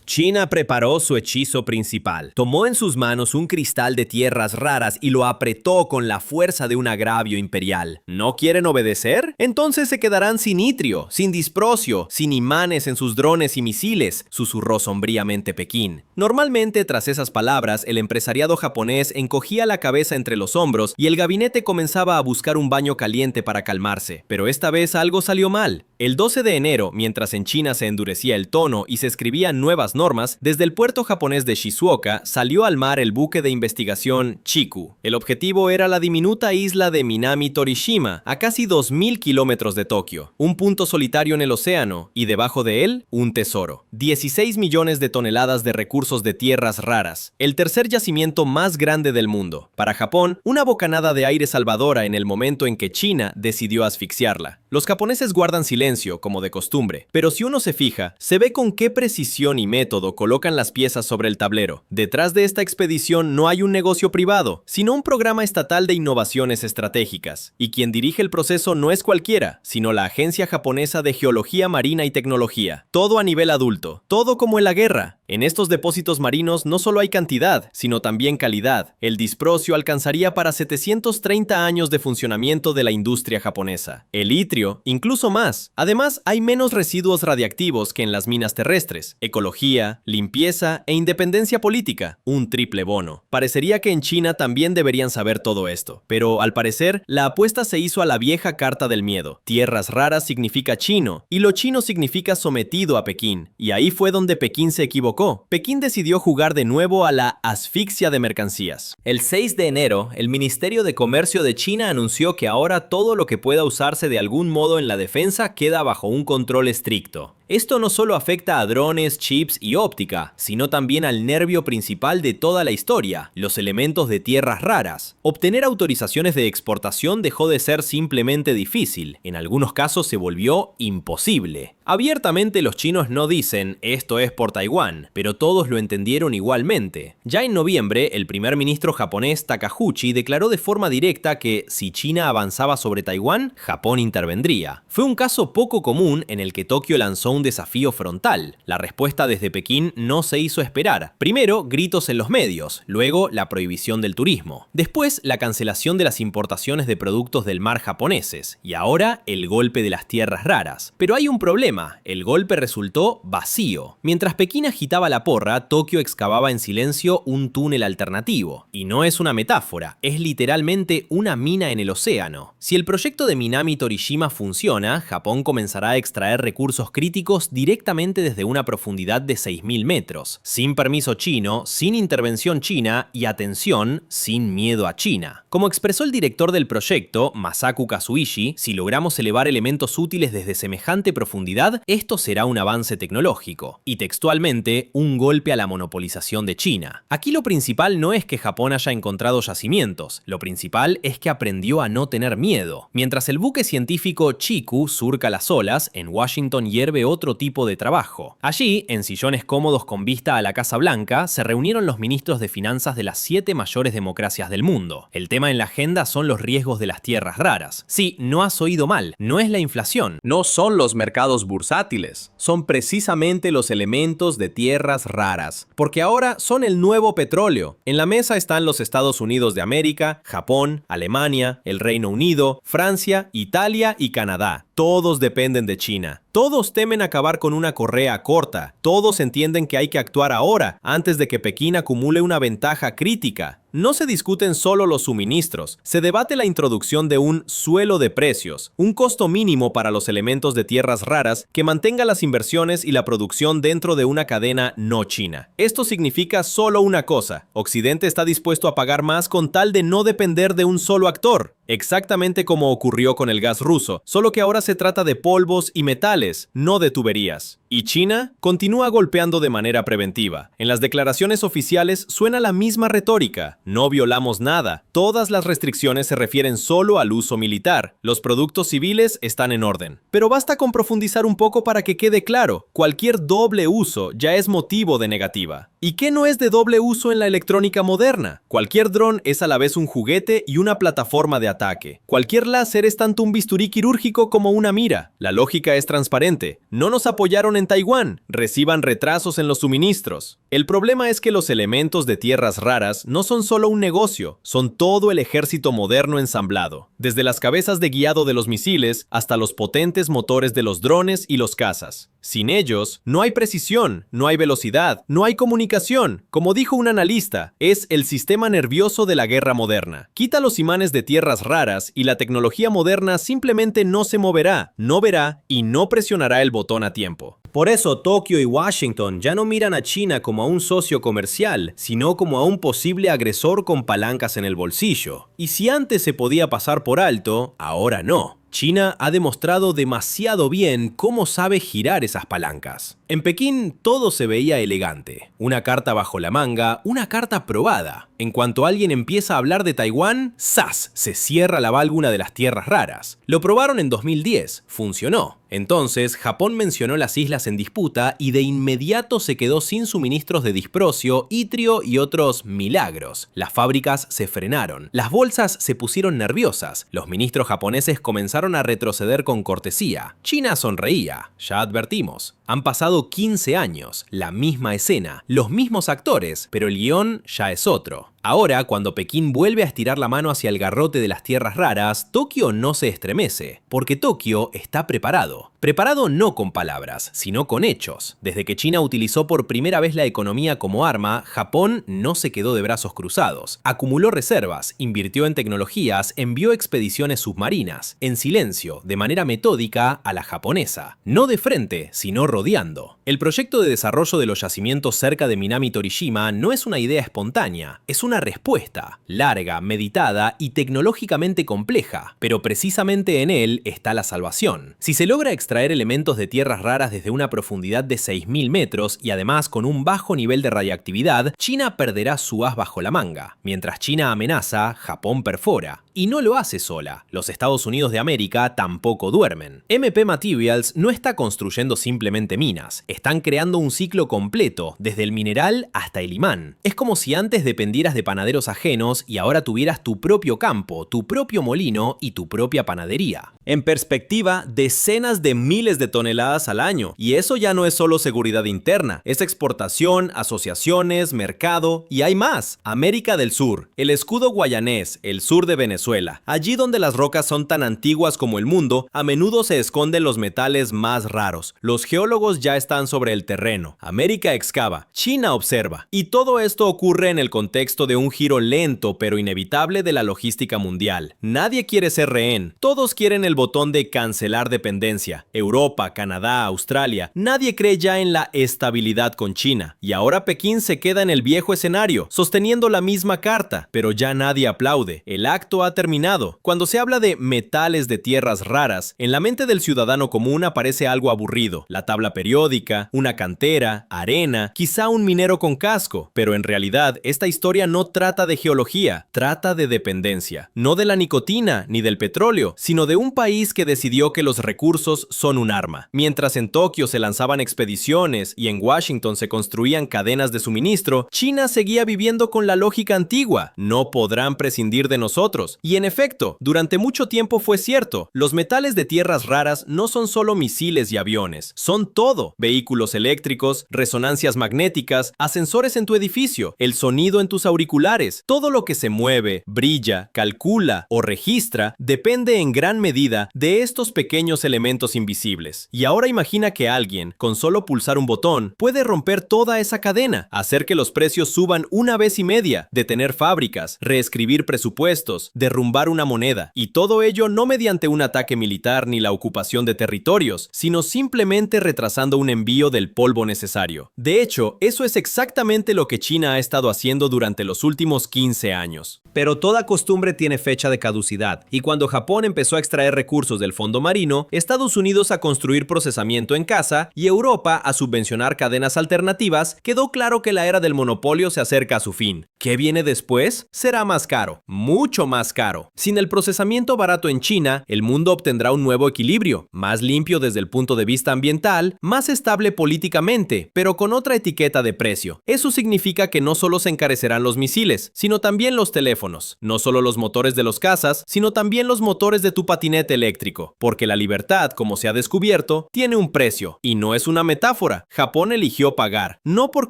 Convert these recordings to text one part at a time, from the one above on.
China preparó su hechizo principal. Tomó en sus manos un cristal de tierras raras y lo apretó con la fuerza de un agravio imperial. ¿No quieren obedecer? Entonces se quedarán sin itrio, sin disprocio, sin imanes en sus drones y misiles, susurró sombríamente Pekín. Normalmente, tras esas palabras, el empresariado japonés encogía la cabeza entre los hombros y el gabinete comenzaba a buscar un baño caliente para calmarse. Pero esta vez algo salió mal. El 12 de enero, mientras en China se endurecía el tono y se escribían nuevas normas, desde el puerto japonés de Shizuoka salió al mar el buque de investigación Chiku. El objetivo era la diminuta isla de Minami Torishima, a casi 2000 kilómetros de Tokio, un punto solitario en el océano, y debajo de él, un tesoro. 16 millones de toneladas de recursos de tierras raras, el tercer yacimiento más grande del mundo. Para Japón, una bocanada de aire salvadora en el momento en que China decidió asfixiarla. Los japoneses guardan silencio, como de costumbre, pero si uno se fija, se ve con qué precisión y método colocan las piezas sobre el tablero. Detrás de esta expedición no hay un negocio privado, sino un programa estatal de innovaciones estratégicas. Y quien dirige el proceso no es cualquiera, sino la Agencia Japonesa de Geología Marina y Tecnología. Todo a nivel adulto, todo como en la guerra. En estos depósitos marinos no solo hay cantidad, sino también calidad. El disprocio alcanzaría para 730 años de funcionamiento de la industria japonesa. El itrio, incluso más. Además, hay menos residuos radiactivos que en las minas terrestres. Ecología, limpieza e independencia política. Un triple bono. Parecería que en China también deberían saber todo esto. Pero, al parecer, la apuesta se hizo a la vieja carta del miedo. Tierras raras significa chino, y lo chino significa sometido a Pekín. Y ahí fue donde Pekín se equivocó. Pekín decidió jugar de nuevo a la asfixia de mercancías. El 6 de enero, el Ministerio de Comercio de China anunció que ahora todo lo que pueda usarse de algún modo en la defensa queda bajo un control estricto. Esto no solo afecta a drones, chips y óptica, sino también al nervio principal de toda la historia, los elementos de tierras raras. Obtener autorizaciones de exportación dejó de ser simplemente difícil, en algunos casos se volvió imposible. Abiertamente los chinos no dicen esto es por Taiwán, pero todos lo entendieron igualmente. Ya en noviembre, el primer ministro japonés Takeuchi declaró de forma directa que si China avanzaba sobre Taiwán, Japón intervendría. Fue un caso poco común en el que Tokio lanzó un desafío frontal. La respuesta desde Pekín no se hizo esperar. Primero, gritos en los medios, luego la prohibición del turismo. Después, la cancelación de las importaciones de productos del mar japoneses. Y ahora, el golpe de las tierras raras. Pero hay un problema, el golpe resultó vacío. Mientras Pekín agitaba la porra, Tokio excavaba en silencio un túnel alternativo. Y no es una metáfora, es literalmente una mina en el océano. Si el proyecto de Minami Torishima funciona, Japón comenzará a extraer recursos críticos directamente desde una profundidad de 6.000 metros, sin permiso chino, sin intervención china y, atención, sin miedo a China. Como expresó el director del proyecto, Masaku Kazuishi, si logramos elevar elementos útiles desde semejante profundidad, esto será un avance tecnológico. Y textualmente, un golpe a la monopolización de China. Aquí lo principal no es que Japón haya encontrado yacimientos, lo principal es que aprendió a no tener miedo. Mientras el buque científico Chiku surca las olas, en Washington hierve otro tipo de trabajo. Allí, en sillones cómodos con vista a la Casa Blanca, se reunieron los ministros de finanzas de las 7 mayores democracias del mundo. El tema en la agenda son los riesgos de las tierras raras. Sí, no has oído mal, no es la inflación. No son los mercados bursátiles, son precisamente los elementos de tierras raras, porque ahora son el nuevo petróleo. En la mesa están los Estados Unidos de América, Japón, Alemania, el Reino Unido, Francia, Italia y Canadá. Todos dependen de China. Todos temen acabar con una correa corta. Todos entienden que hay que actuar ahora, antes de que Pekín acumule una ventaja crítica. No se discuten solo los suministros, se debate la introducción de un suelo de precios, un costo mínimo para los elementos de tierras raras que mantenga las inversiones y la producción dentro de una cadena no china. Esto significa solo una cosa: Occidente está dispuesto a pagar más con tal de no depender de un solo actor. Exactamente como ocurrió con el gas ruso, solo que ahora se trata de polvos y metales, no de tuberías. Y China continúa golpeando de manera preventiva. En las declaraciones oficiales suena la misma retórica: no violamos nada, todas las restricciones se refieren solo al uso militar, los productos civiles están en orden. Pero basta con profundizar un poco para que quede claro: cualquier doble uso ya es motivo de negativa. ¿Y qué no es de doble uso en la electrónica moderna? Cualquier dron es a la vez un juguete y una plataforma de ataque. Cualquier láser es tanto un bisturí quirúrgico como una mira. La lógica es transparente. No nos apoyaron en Taiwán. Reciban retrasos en los suministros. El problema es que los elementos de tierras raras no son solo un negocio, son todo el ejército moderno ensamblado. Desde las cabezas de guiado de los misiles hasta los potentes motores de los drones y los cazas. Sin ellos, no hay precisión, no hay velocidad, no hay comunicación. Como dijo un analista, es el sistema nervioso de la guerra moderna. Quita los imanes de tierras raras y la tecnología moderna simplemente no se moverá, no verá y no presionará el botón a tiempo. Por eso Tokio y Washington ya no miran a China como a un socio comercial, sino como a un posible agresor con palancas en el bolsillo. Y si antes se podía pasar por alto, ahora no. China ha demostrado demasiado bien cómo sabe girar esas palancas. En Pekín todo se veía elegante. Una carta bajo la manga, una carta probada. En cuanto alguien empieza a hablar de Taiwán, ¡zas!, se cierra la válvula de las tierras raras. Lo probaron en 2010, funcionó. Entonces, Japón mencionó las islas en disputa y de inmediato se quedó sin suministros de disprosio, itrio y otros milagros. Las fábricas se frenaron, las bolsas se pusieron nerviosas, los ministros japoneses comenzaron a retroceder con cortesía. China sonreía, ya advertimos. Han pasado 15 años, la misma escena, los mismos actores, pero el guión ya es otro. Ahora, cuando Pekín vuelve a estirar la mano hacia el garrote de las tierras raras, Tokio no se estremece, porque Tokio está preparado. Preparado no con palabras, sino con hechos. Desde que China utilizó por primera vez la economía como arma, Japón no se quedó de brazos cruzados. Acumuló reservas, invirtió en tecnologías, envió expediciones submarinas, en silencio, de manera metódica, a la japonesa. No de frente, sino rodeando. El proyecto de desarrollo de los yacimientos cerca de Minami Torishima no es una idea espontánea, es una respuesta, larga, meditada y tecnológicamente compleja, pero precisamente en él está la salvación. Si se logra extraer elementos de tierras raras desde una profundidad de 6.000 metros y además con un bajo nivel de radiactividad, China perderá su as bajo la manga. Mientras China amenaza, Japón perfora. Y no lo hace sola. Los Estados Unidos de América tampoco duermen. MP Materials no está construyendo simplemente minas, están creando un ciclo completo, desde el mineral hasta el imán. Es como si antes dependieras de panaderos ajenos y ahora tuvieras tu propio campo, tu propio molino y tu propia panadería. En perspectiva, decenas de miles de toneladas al año. Y eso ya no es solo seguridad interna, es exportación, asociaciones, mercado y hay más. América del Sur, el escudo guayanés, el sur de Venezuela. Allí donde las rocas son tan antiguas como el mundo, a menudo se esconden los metales más raros. Los geólogos ya están sobre el terreno. América excava, China observa. Y todo esto ocurre en el contexto de un giro lento pero inevitable de la logística mundial. Nadie quiere ser rehén. Todos quieren el botón de cancelar dependencia. Europa, Canadá, Australia. Nadie cree ya en la estabilidad con China. Y ahora Pekín se queda en el viejo escenario, sosteniendo la misma carta. Pero ya nadie aplaude. El acto ha terminado. Cuando se habla de metales de tierras raras, en la mente del ciudadano común aparece algo aburrido. La tabla periódica, una cantera, arena, quizá un minero con casco. Pero en realidad, esta historia no trata de geología, trata de dependencia. No de la nicotina ni del petróleo, sino de un país que decidió que los recursos son un arma. Mientras en Tokio se lanzaban expediciones y en Washington se construían cadenas de suministro, China seguía viviendo con la lógica antigua. No podrán prescindir de nosotros. Y en efecto, durante mucho tiempo fue cierto. Los metales de tierras raras no son solo misiles y aviones, son todo. Vehículos eléctricos, resonancias magnéticas, ascensores en tu edificio, el sonido en tus auriculares. Todo lo que se mueve, brilla, calcula o registra depende en gran medida de estos pequeños elementos invisibles. Y ahora imagina que alguien, con solo pulsar un botón, puede romper toda esa cadena, hacer que los precios suban 1,5 veces, detener fábricas, reescribir presupuestos, derrumbar una moneda. Y todo ello no mediante un ataque militar ni la ocupación de territorios, sino simplemente retrasando un envío del polvo necesario. De hecho, eso es exactamente lo que China ha estado haciendo durante los últimos 15 años. Pero toda costumbre tiene fecha de caducidad, y cuando Japón empezó a extraer recursos del fondo marino, Estados Unidos a construir procesamiento en casa y Europa a subvencionar cadenas alternativas, quedó claro que la era del monopolio se acerca a su fin. ¿Qué viene después? Será más caro, mucho más caro. Sin el procesamiento barato en China, el mundo obtendrá un nuevo equilibrio, más limpio desde el punto de vista ambiental, más estable políticamente, pero con otra etiqueta de precio. Eso significa que no solo se encarecerán los misiles, sino también los teléfonos. No solo los motores de los cazas, sino también los motores de tu patinete eléctrico. Porque la libertad, como se ha descubierto, tiene un precio. Y no es una metáfora. Japón eligió pagar. No por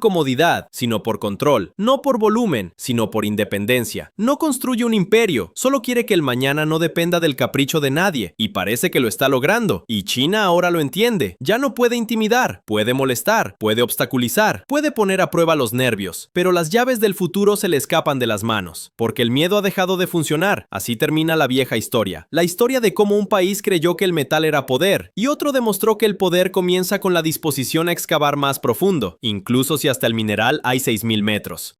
comodidad, sino por control. No por volumen, sino por independencia. No construye un imperio. Solo quiere que el mañana no dependa del capricho de nadie. Y parece que lo está logrando. Y China ahora lo entiende. Ya no puede intimidar. Puede molestar. Puede obstaculizar. Puede poner a prueba los nervios. Pero las llaves del futuro se le escapan de las manos. Porque el miedo ha dejado de funcionar. Así termina la vieja historia. La historia de cómo un país creyó que el metal era poder, y otro demostró que el poder comienza con la disposición a excavar más profundo, incluso si hasta el mineral hay 6.000 metros.